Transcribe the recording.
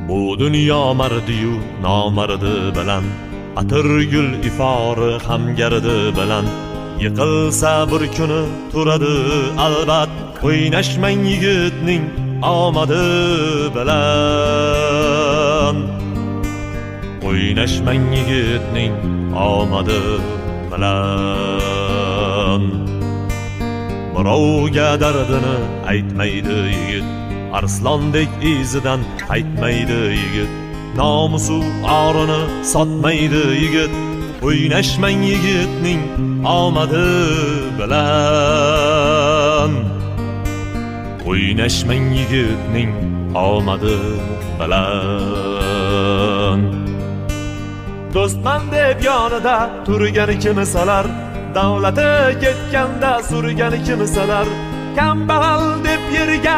Bu dunyo mardiyu nomardi bilan atirgul ifori ham gardi bilan yiqilsa bir kuni turadi albat. O'ynashmang yigitning omadi bilan, o'ynashmang yigitning omadi bilan. Birovga dardini aytmaydi yigit, arslondek izidan qaytmaydi yigit. Nomusu orini sotmaydi yigit, o'ynashmang yigitning omadi bilan, o'ynashmang yigitning omadi bilan. Do'stman deb yonida turgani kimsalar, davlati ketganda surgani kimsalar, kambag'al deb yerga